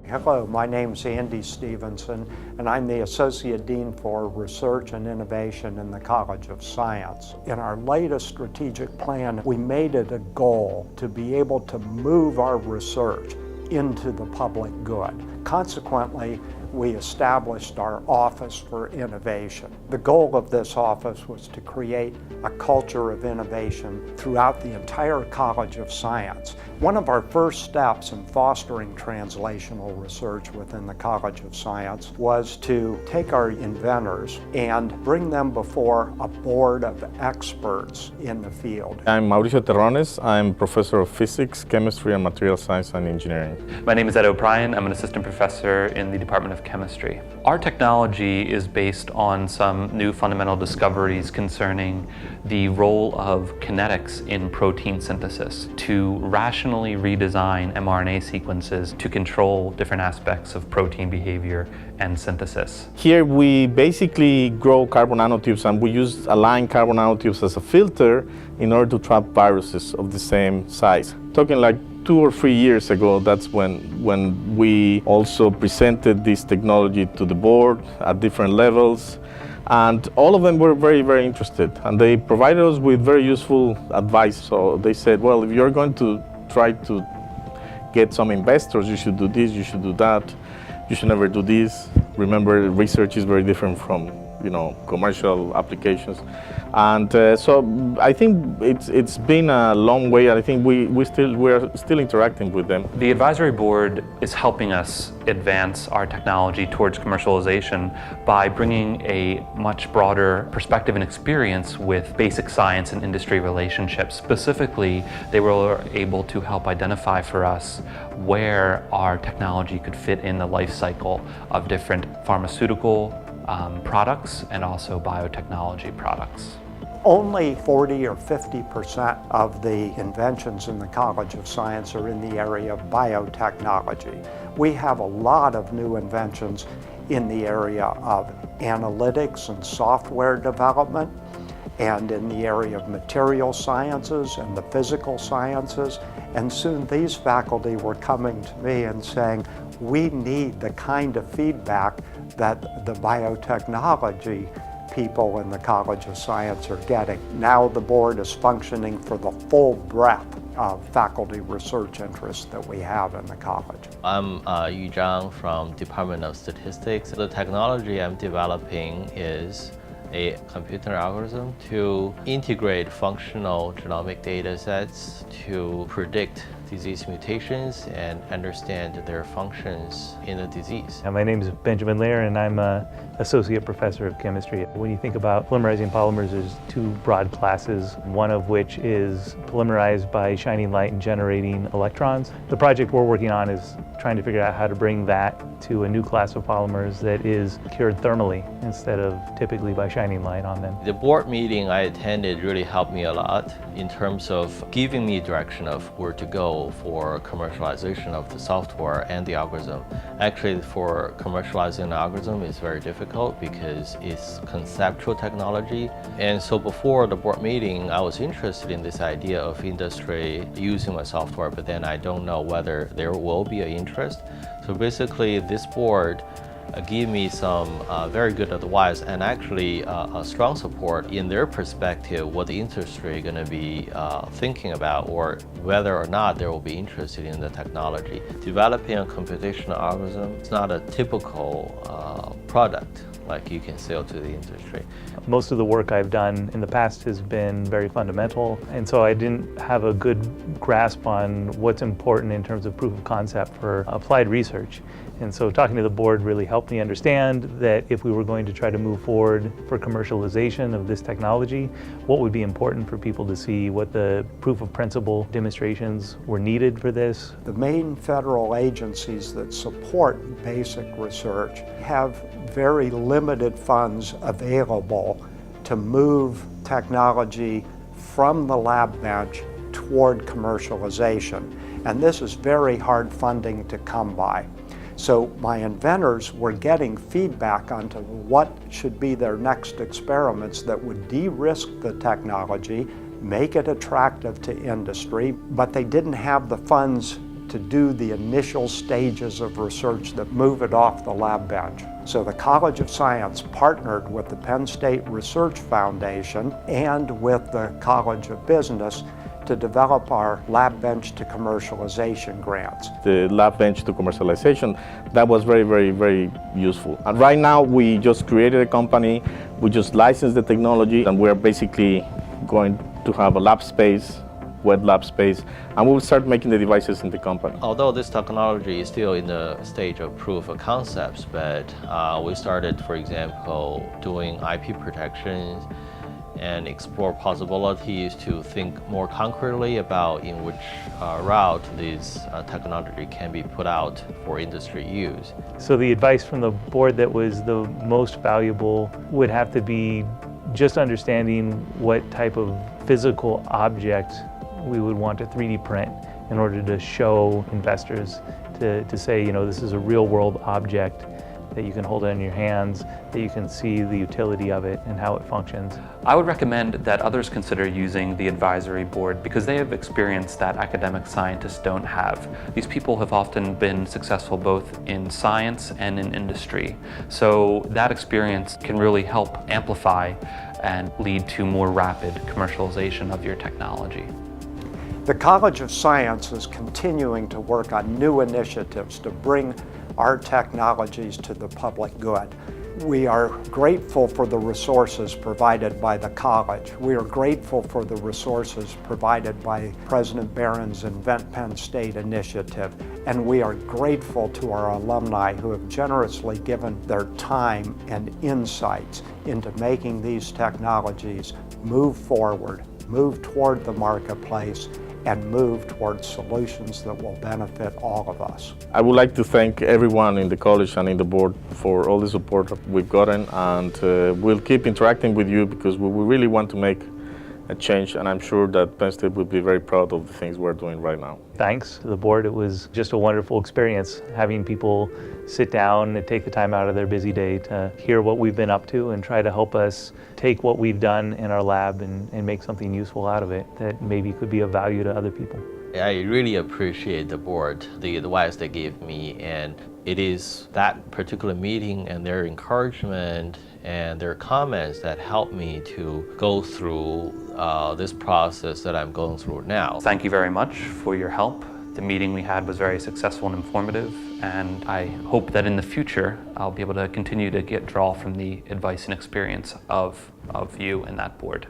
Hello, my name's Andy Stevenson, and I'm the Associate Dean for Research and Innovation in the College of Science. In our latest strategic plan, we made it a goal to be able to move our research into the public good. Consequently, we established our Office for Innovation. The goal of this office was to create a culture of innovation throughout the entire College of Science. One of our first steps in fostering translational research within the College of Science was to take our inventors and bring them before a board of experts in the field. I'm Mauricio Terrones. I'm professor of physics, chemistry, and material science and engineering. My name is Ed O'Brien. I'm an assistant professor in the Department of Chemistry. Our technology is based on some new fundamental discoveries concerning the role of kinetics in protein synthesis to rationally redesign mRNA sequences to control different aspects of protein behavior and synthesis. Here we basically grow carbon nanotubes, and we use aligned carbon nanotubes as a filter in order to trap viruses of the same size. Talking like 2 or 3 years ago, that's when we also presented this technology to the board at different levels. And all of them were very, very interested. And they provided us with very useful advice. So they said, well, if you're going to try to get some investors, you should do this, you should do that. You should never do this. Remember, research is very different from commercial applications. And so I think it's been a long way, and I think we're still interacting with them. The advisory board is helping us advance our technology towards commercialization by bringing a much broader perspective and experience with basic science and industry relationships. Specifically, they were able to help identify for us where our technology could fit in the life cycle of different pharmaceutical products and also biotechnology products. Only 40 or 50% of the inventions in the College of Science are in the area of biotechnology. We have a lot of new inventions in the area of analytics and software development, and in the area of material sciences and the physical sciences. And soon these faculty were coming to me and saying, we need the kind of feedback that the biotechnology people in the College of Science are getting. Now the board is functioning for the full breadth of faculty research interests that we have in the college. I'm Yu Zhang from Department of Statistics. The technology I'm developing is a computer algorithm to integrate functional genomic data sets to predict disease mutations and understand their functions in a disease. My name is Benjamin Lair, and I'm an associate professor of chemistry. When you think about polymerizing polymers, there's 2 broad classes, one of which is polymerized by shining light and generating electrons. The project we're working on is trying to figure out how to bring that to a new class of polymers that is cured thermally instead of typically by shining light on them. The board meeting I attended really helped me a lot in terms of giving me direction of where to go for commercialization of the software and the algorithm. Actually, for commercializing the algorithm is very difficult because it's conceptual technology. And so before the board meeting, I was interested in this idea of industry using my software, but then I don't know whether there will be an interest. So basically, this board give me some very good advice and actually a strong support in their perspective what the industry is going to be thinking about, or whether or not they will be interested in the technology. Developing a computational algorithm is not a typical product like you can sell to the industry. Most of the work I've done in the past has been very fundamental, and so I didn't have a good grasp on what's important in terms of proof of concept for applied research. And so talking to the board really helped me understand that if we were going to try to move forward for commercialization of this technology, what would be important for people to see, what the proof of principle demonstrations were needed for this. The main federal agencies that support basic research have very limited funds available to move technology from the lab bench toward commercialization. And this is very hard funding to come by. So my inventors were getting feedback onto what should be their next experiments that would de-risk the technology, make it attractive to industry, but they didn't have the funds to do the initial stages of research that move it off the lab bench. So the College of Science partnered with the Penn State Research Foundation and with the College of Business to develop our lab bench to commercialization grants. The lab bench to commercialization, that was very, very, very useful. And right now we just created a company, we just licensed the technology, and we're basically going to have a lab space, wet lab space, and we'll start making the devices in the company. Although this technology is still in the stage of proof of concepts, but we started, for example, doing IP protections and explore possibilities to think more concretely about in which route this technology can be put out for industry use. So the advice from the board that was the most valuable would have to be just understanding what type of physical object we would want to 3D print in order to show investors to say, you know, this is a real world object that you can hold it in your hands, that you can see the utility of it and how it functions. I would recommend that others consider using the advisory board because they have experience that academic scientists don't have. These people have often been successful both in science and in industry. So that experience can really help amplify and lead to more rapid commercialization of your technology. The College of Science is continuing to work on new initiatives to bring our technologies to the public good. We are grateful for the resources provided by the college. We are grateful for the resources provided by President Barron's Invent Penn State initiative, and we are grateful to our alumni who have generously given their time and insights into making these technologies move forward, move toward the marketplace, and move towards solutions that will benefit all of us. I would like to thank everyone in the college and in the board for all the support that we've gotten, and we'll keep interacting with you because we really want to make a change, and I'm sure that Penn State will be very proud of the things we're doing right now. Thanks to the board. It was just a wonderful experience having people sit down and take the time out of their busy day to hear what we've been up to and try to help us take what we've done in our lab and make something useful out of it that maybe could be of value to other people. I really appreciate the board, the advice they gave me, and it is that particular meeting and their encouragement and their comments that helped me to go through this process that I'm going through now. Thank you very much for your help. The meeting we had was very successful and informative, and I hope that in the future I'll be able to continue to draw from the advice and experience of you and that board.